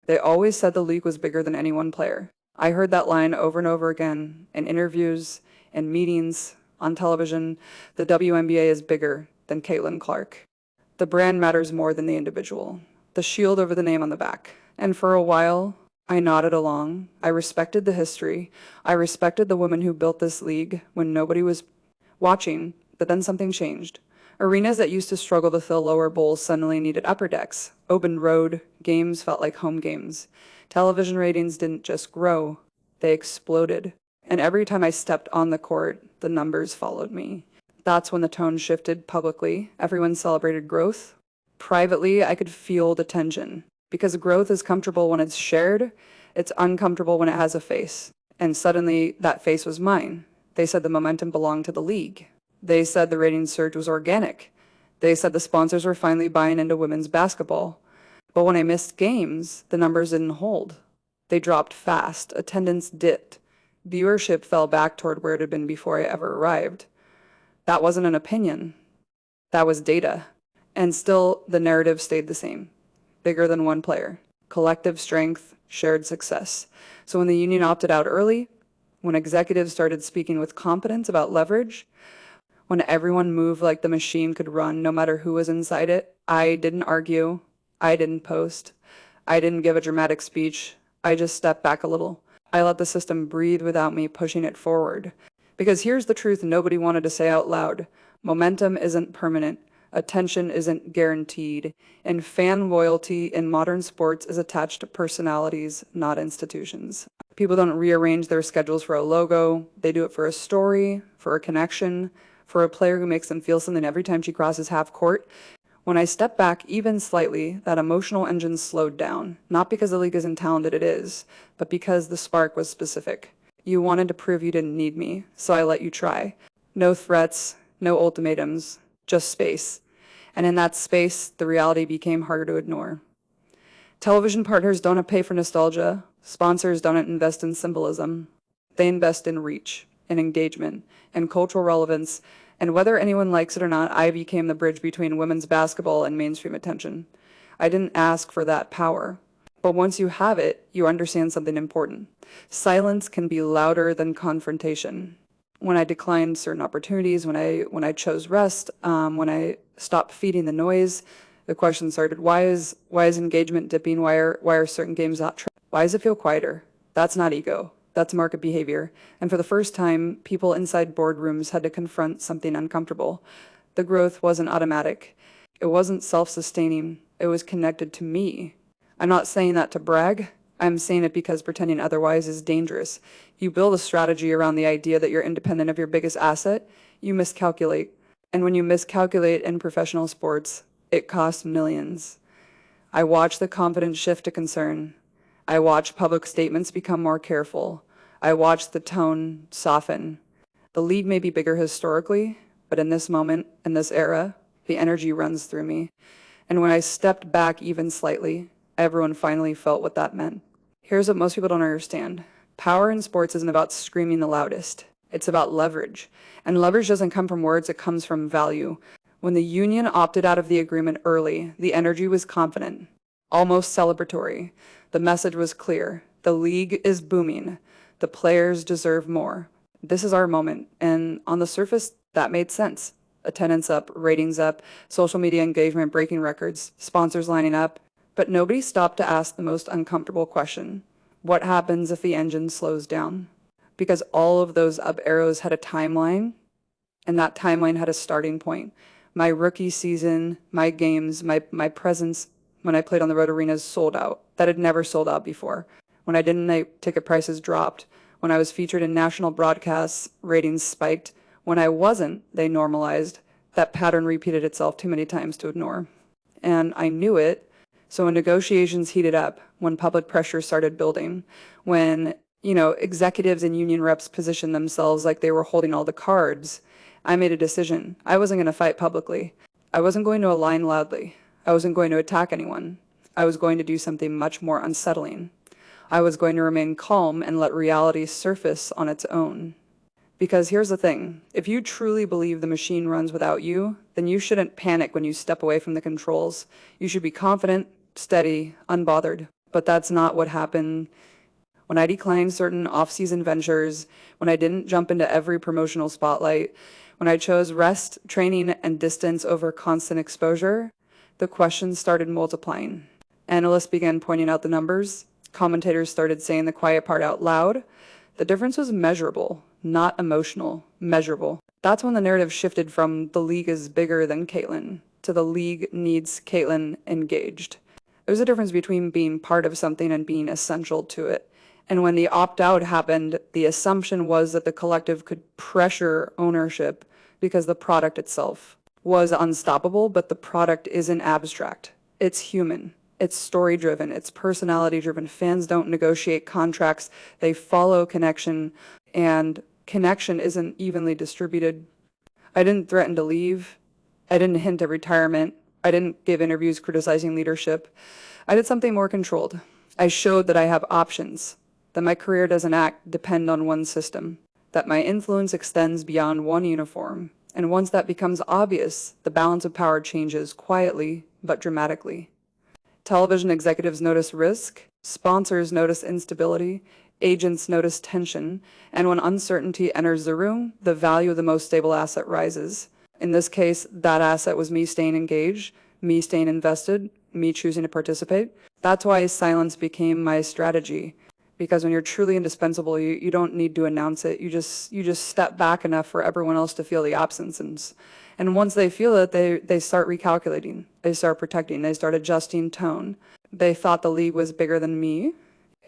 They always said the league was bigger than any one player. I heard that line over and over again in interviews, in meetings, on television. The WNBA is bigger than Caitlin Clark. The brand matters more than the individual. The shield over the name on the back. And for a while, I nodded along. I respected the history. I respected the woman who built this league when nobody was watching, but then something changed. Arenas that used to struggle to fill lower bowls suddenly needed upper decks. Open road games felt like home games. Television ratings didn't just grow, they exploded. And every time I stepped on the court, the numbers followed me. That's when the tone shifted publicly. Everyone celebrated growth. Privately, I could feel the tension. Because growth is comfortable when it's shared, it's uncomfortable when it has a face. And suddenly, that face was mine. They said the momentum belonged to the league. They said the ratings surge was organic. They said the sponsors were finally buying into women's basketball. But when I missed games, the numbers didn't hold. They dropped fast. Attendance dipped. Viewership fell back toward where it had been before I ever arrived. That wasn't an opinion. That was data. And still, the narrative stayed the same. Bigger than one player. Collective strength, shared success. So when the union opted out early, when executives started speaking with confidence about leverage, when everyone moved like the machine could run no matter who was inside it, I didn't argue. I didn't post. I didn't give a dramatic speech. I just stepped back a little. I let the system breathe without me pushing it forward. Because here's the truth nobody wanted to say out loud. Momentum isn't permanent. Attention isn't guaranteed. And fan loyalty in modern sports is attached to personalities, not institutions. People don't rearrange their schedules for a logo. They do it for a story, for a connection, for a player who makes them feel something every time she crosses half court. When I stepped back even slightly, that emotional engine slowed down. Not because the league isn't talented, it is, but because the spark was specific. You wanted to prove you didn't need me, so I let you try. No threats, no ultimatums, just space. And in that space, the reality became harder to ignore. Television partners don't pay for nostalgia. Sponsors don't invest in symbolism. They invest in reach, in engagement, and cultural relevance. And whether anyone likes it or not, I became the bridge between women's basketball and mainstream attention. I didn't ask for that power. But once you have it, you understand something important. Silence can be louder than confrontation. When I declined certain opportunities, when I chose rest, when I stopped feeding the noise, the question started, why is engagement dipping? Why are certain games not trending? Why does it feel quieter? That's not ego. That's market behavior. And for the first time, people inside boardrooms had to confront something uncomfortable. The growth wasn't automatic. It wasn't self-sustaining. It was connected to me. I'm not saying that to brag. I'm saying it because pretending otherwise is dangerous. You build a strategy around the idea that you're independent of your biggest asset, you miscalculate. And when you miscalculate in professional sports, it costs millions. I watched the confidence shift to concern. I watched public statements become more careful. I watched the tone soften. The league may be bigger historically, but in this moment, in this era, the energy runs through me. And when I stepped back even slightly, everyone finally felt what that meant. Here's what most people don't understand. Power in sports isn't about screaming the loudest. It's about leverage. And leverage doesn't come from words, it comes from value. When the union opted out of the agreement early, the energy was confident, almost celebratory. The message was clear. The league is booming. The players deserve more. This is our moment. And on the surface, that made sense. Attendance up, ratings up, social media engagement breaking records, sponsors lining up. But nobody stopped to ask the most uncomfortable question. What happens if the engine slows down? Because all of those up arrows had a timeline, and that timeline had a starting point. My rookie season, my games, my presence when I played on the road arenas sold out. That had never sold out before. When I didn't, ticket prices dropped. When I was featured in national broadcasts, ratings spiked. When I wasn't, they normalized. That pattern repeated itself too many times to ignore. And I knew it. So when negotiations heated up, when public pressure started building, when, executives and union reps positioned themselves like they were holding all the cards, I made a decision. I wasn't going to fight publicly. I wasn't going to align loudly. I wasn't going to attack anyone. I was going to do something much more unsettling. I was going to remain calm and let reality surface on its own. Because here's the thing, if you truly believe the machine runs without you, then you shouldn't panic when you step away from the controls. You should be confident, steady, unbothered. But that's not what happened. When I declined certain off-season ventures, when I didn't jump into every promotional spotlight, when I chose rest, training, and distance over constant exposure, the questions started multiplying. Analysts began pointing out the numbers. Commentators started saying the quiet part out loud. The difference was measurable, not emotional, measurable. That's when the narrative shifted from the league is bigger than Caitlin to the league needs Caitlin engaged. There's a difference between being part of something and being essential to it. And when the opt-out happened, the assumption was that the collective could pressure ownership because the product itself was unstoppable, but the product isn't abstract. It's human. It's story-driven. It's personality-driven. Fans don't negotiate contracts. They follow connection, and connection isn't evenly distributed. I didn't threaten to leave. I didn't hint at retirement. I didn't give interviews criticizing leadership. I did something more controlled. I showed that I have options, that my career doesn't depend on one system, that my influence extends beyond one uniform. And once that becomes obvious, the balance of power changes quietly but dramatically. Television executives notice risk, sponsors notice instability, agents notice tension, and when uncertainty enters the room, the value of the most stable asset rises. In this case, that asset was me staying engaged, me staying invested, me choosing to participate. That's why silence became my strategy. Because when you're truly indispensable, you don't need to announce it. You just step back enough for everyone else to feel the absence. And once they feel it, they start recalculating. They start protecting. They start adjusting tone. They thought the league was bigger than me,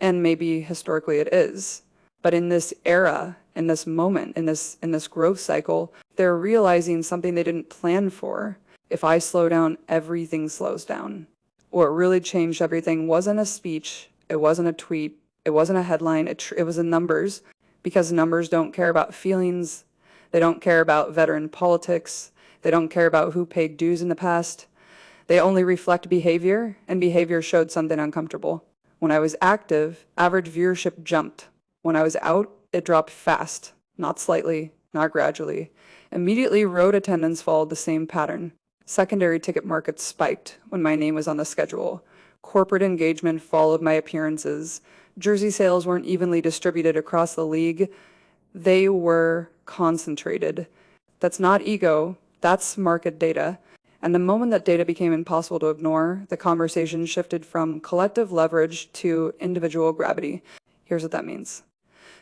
and maybe historically it is. But in this era, in this moment, in this growth cycle, they're realizing something they didn't plan for. If I slow down, everything slows down. What really changed everything wasn't a speech. It wasn't a tweet. It wasn't a headline. It was the numbers, because numbers don't care about feelings. They don't care about veteran politics. They don't care about who paid dues in the past. They only reflect behavior, and behavior showed something uncomfortable. When I was active, average viewership jumped. When I was out, it dropped fast, not slightly, not gradually. Immediately, road attendance followed the same pattern. Secondary ticket markets spiked when my name was on the schedule. Corporate engagement followed my appearances. Jersey sales weren't evenly distributed across the league. They were concentrated. That's not ego, that's market data. And the moment that data became impossible to ignore, the conversation shifted from collective leverage to individual gravity. Here's what that means.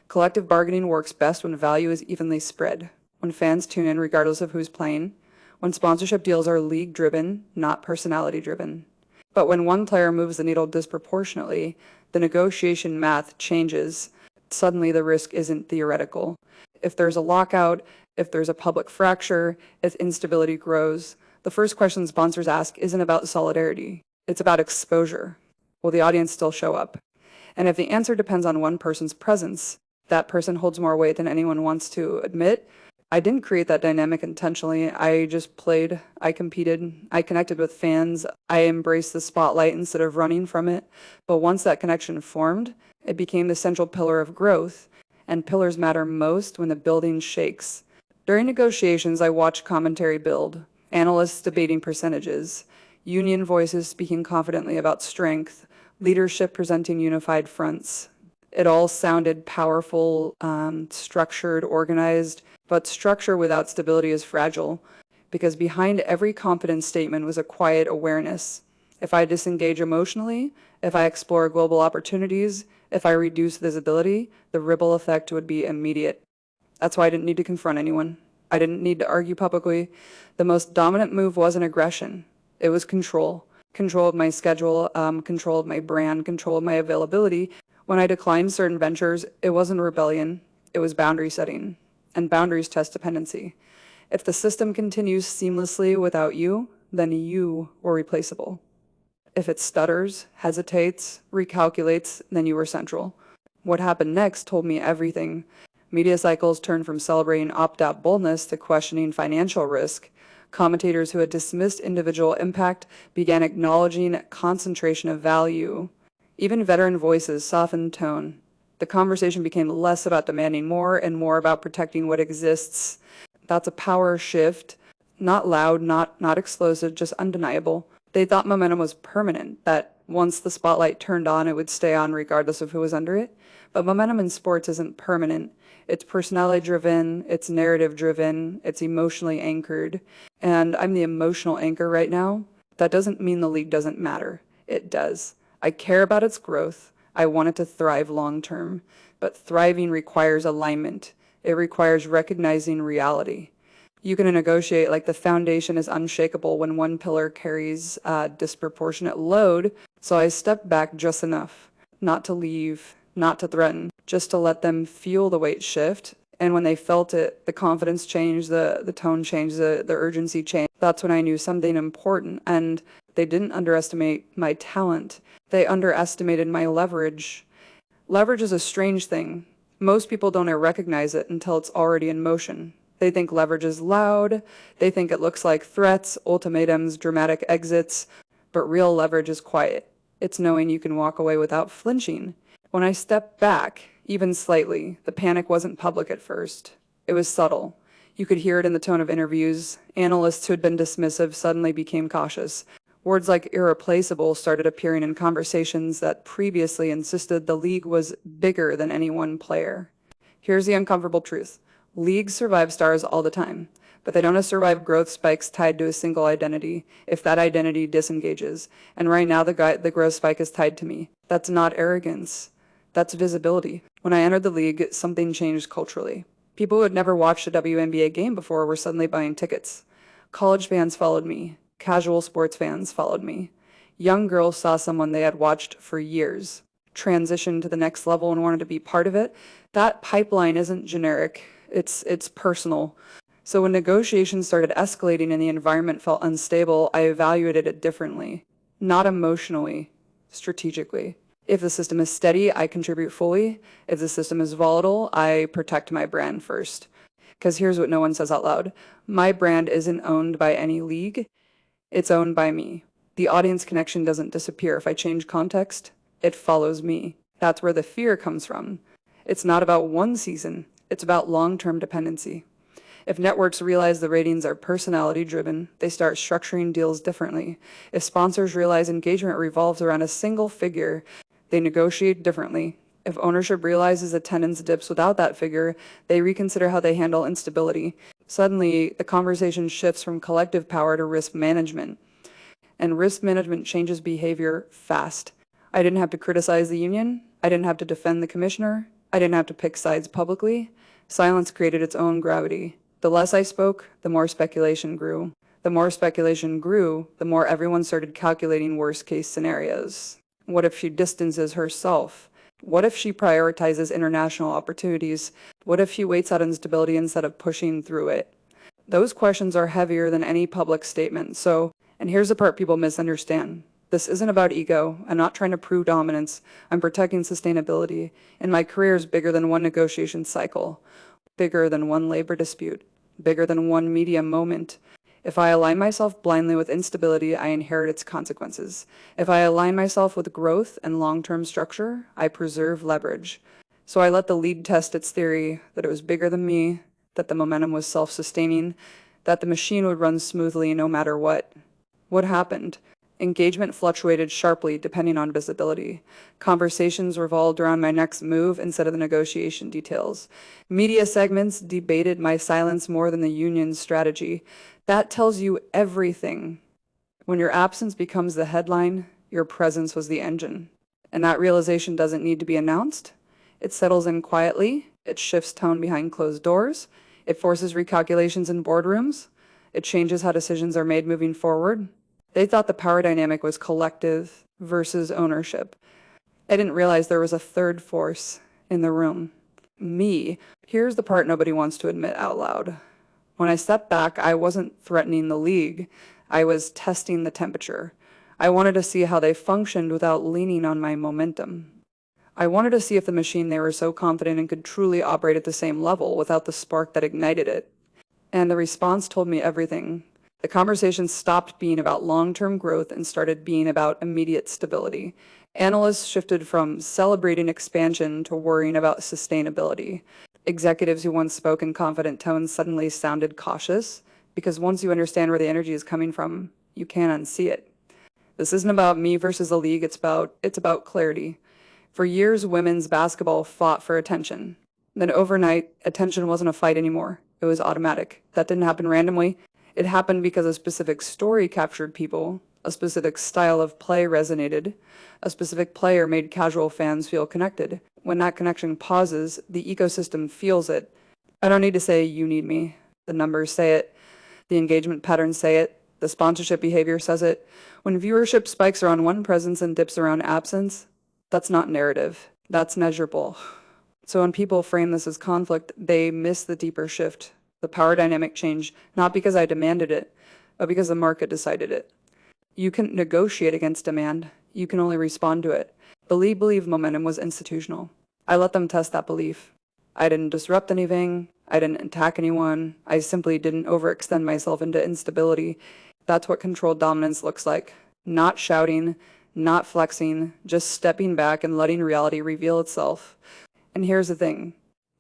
Collective bargaining works best when value is evenly spread, when fans tune in regardless of who's playing, when sponsorship deals are league-driven, not personality-driven. But when one player moves the needle disproportionately, the negotiation math changes. Suddenly the risk isn't theoretical. If there's a lockout, if there's a public fracture, if instability grows, the first question sponsors ask isn't about solidarity. It's about exposure. Will the audience still show up? And if the answer depends on one person's presence, that person holds more weight than anyone wants to admit. I didn't create that dynamic intentionally. I just played, I competed, I connected with fans, I embraced the spotlight instead of running from it. But once that connection formed, it became the central pillar of growth, and pillars matter most when the building shakes. During negotiations, I watched commentary build, analysts debating percentages, union voices speaking confidently about strength, leadership presenting unified fronts. It all sounded powerful, structured, organized, but structure without stability is fragile, because behind every confidence statement was a quiet awareness. If I disengage emotionally, if I explore global opportunities, if I reduce visibility, the ripple effect would be immediate. That's why I didn't need to confront anyone. I didn't need to argue publicly. The most dominant move wasn't aggression. It was control. Control of my schedule, control of my brand, control of my availability. When I declined certain ventures, it wasn't rebellion. It was boundary setting. And boundaries test dependency. If the system continues seamlessly without you, then you were replaceable. If it stutters, hesitates, recalculates, then you were central. What happened next told me everything. Media cycles turned from celebrating opt-out boldness to questioning financial risk. Commentators who had dismissed individual impact began acknowledging concentration of value. Even veteran voices softened tone. The conversation became less about demanding more and more about protecting what exists. That's a power shift. Not loud, not explosive, just undeniable. They thought momentum was permanent, that Once the spotlight turned on, it would stay on regardless of who was under it. But momentum in sports isn't permanent. It's personality driven, it's narrative driven, it's emotionally anchored. And I'm the emotional anchor right now. That doesn't mean the league doesn't matter. It does. I care about its growth. I want it to thrive long term. But thriving requires alignment. It requires recognizing reality. You can negotiate like the foundation is unshakable when one pillar carries a disproportionate load. So I stepped back just enough, not to leave, not to threaten, just to let them feel the weight shift. And when they felt it, the confidence changed, the tone changed, the urgency changed. That's when I knew something important. And they didn't underestimate my talent. They underestimated my leverage. Leverage is a strange thing. Most people don't recognize it until it's already in motion. They think leverage is loud. They think it looks like threats, ultimatums, dramatic exits. But real leverage is quiet. It's knowing you can walk away without flinching. When I stepped back, even slightly, the panic wasn't public at first. It was subtle. You could hear it in the tone of interviews. Analysts who had been dismissive suddenly became cautious. Words like irreplaceable started appearing in conversations that previously insisted the league was bigger than any one player. Here's the uncomfortable truth. Leagues survive stars all the time, but they don't survive growth spikes tied to a single identity if that identity disengages. And right now the growth spike is tied to me. That's not arrogance. That's visibility. When I entered the league, something changed culturally. People who had never watched a WNBA game before were suddenly buying tickets. College fans followed me. Casual sports fans followed me. Young girls saw someone they had watched for years transition to the next level and wanted to be part of it. That pipeline isn't generic. It's personal. So when negotiations started escalating and the environment felt unstable, I evaluated it differently. Not emotionally, strategically. If the system is steady, I contribute fully. If the system is volatile, I protect my brand first. Because here's what no one says out loud. My brand isn't owned by any league. It's owned by me. The audience connection doesn't disappear if I change context. It follows me. That's where the fear comes from. It's not about one season. It's about long-term dependency. If networks realize the ratings are personality-driven, they start structuring deals differently. If sponsors realize engagement revolves around a single figure, they negotiate differently. If ownership realizes attendance dips without that figure, they reconsider how they handle instability. Suddenly, the conversation shifts from collective power to risk management. And risk management changes behavior fast. I didn't have to criticize the union. I didn't have to defend the commissioner. I didn't have to pick sides publicly. Silence created its own gravity. The less I spoke, the more speculation grew. The more speculation grew, the more everyone started calculating worst-case scenarios. What if she distances herself? What if she prioritizes international opportunities? What if she waits out instability instead of pushing through it? Those questions are heavier than any public statement. And here's the part people misunderstand. This isn't about ego. I'm not trying to prove dominance. I'm protecting sustainability. And my career is bigger than one negotiation cycle, bigger than one labor dispute, bigger than one media moment. If I align myself blindly with instability, I inherit its consequences. If I align myself with growth and long-term structure, I preserve leverage. So I let the lead test its theory that it was bigger than me, that the momentum was self-sustaining, that the machine would run smoothly no matter what. What happened? Engagement fluctuated sharply depending on visibility. Conversations revolved around my next move instead of the negotiation details. Media segments debated my silence more than the union's strategy. That tells you everything. When your absence becomes the headline, your presence was the engine. And that realization doesn't need to be announced. It settles in quietly. It shifts tone behind closed doors. It forces recalculations in boardrooms. It changes how decisions are made moving forward. They thought the power dynamic was collective versus ownership. I didn't realize there was a third force in the room. Me. Here's the part nobody wants to admit out loud. When I stepped back, I wasn't threatening the league. I was testing the temperature. I wanted to see how they functioned without leaning on my momentum. I wanted to see if the machine they were so confident in could truly operate at the same level without the spark that ignited it. And the response told me everything. The conversation stopped being about long-term growth and started being about immediate stability. Analysts shifted from celebrating expansion to worrying about sustainability. Executives who once spoke in confident tones suddenly sounded cautious, because once you understand where the energy is coming from, you can't unsee it. This isn't about me versus the league, it's about clarity. For years, women's basketball fought for attention. Then overnight, attention wasn't a fight anymore. It was automatic. That didn't happen randomly. It happened because a specific story captured people, a specific style of play resonated, a specific player made casual fans feel connected. When that connection pauses, the ecosystem feels it. I don't need to say you need me. The numbers say it. The engagement patterns say it. The sponsorship behavior says it. When viewership spikes around one presence and dips around absence, that's not narrative. That's measurable. So when people frame this as conflict, they miss the deeper shift, the power dynamic change, not because I demanded it, but because the market decided it. You can negotiate against demand. You can only respond to it. Believe momentum was institutional. I let them test that belief. I didn't disrupt anything. I didn't attack anyone. I simply didn't overextend myself into instability. That's what controlled dominance looks like. Not shouting, not flexing, just stepping back and letting reality reveal itself. And here's the thing.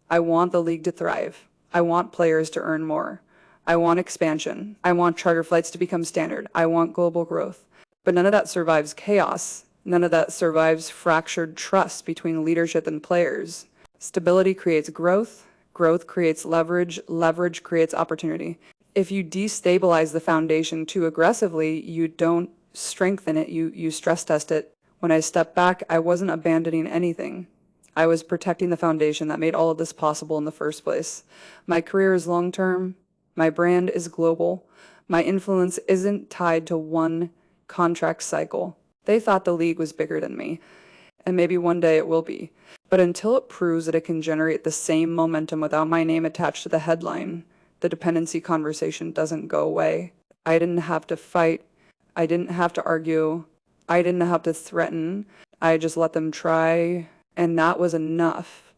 I want the league to thrive. I want players to earn more. I want expansion. I want charter flights to become standard. I want global growth. But none of that survives chaos. None of that survives fractured trust between leadership and players. Stability creates growth. Growth creates leverage. Leverage creates opportunity. If you destabilize the foundation too aggressively, you don't strengthen it, you stress test it. When I stepped back, I wasn't abandoning anything. I was protecting the foundation that made all of this possible in the first place. My career is long-term. My brand is global. My influence isn't tied to one contract cycle. They thought the league was bigger than me, and maybe one day it will be. But until it proves that it can generate the same momentum without my name attached to the headline, the dependency conversation doesn't go away. I didn't have to fight. I didn't have to argue. I didn't have to threaten. I just let them try, and that was enough.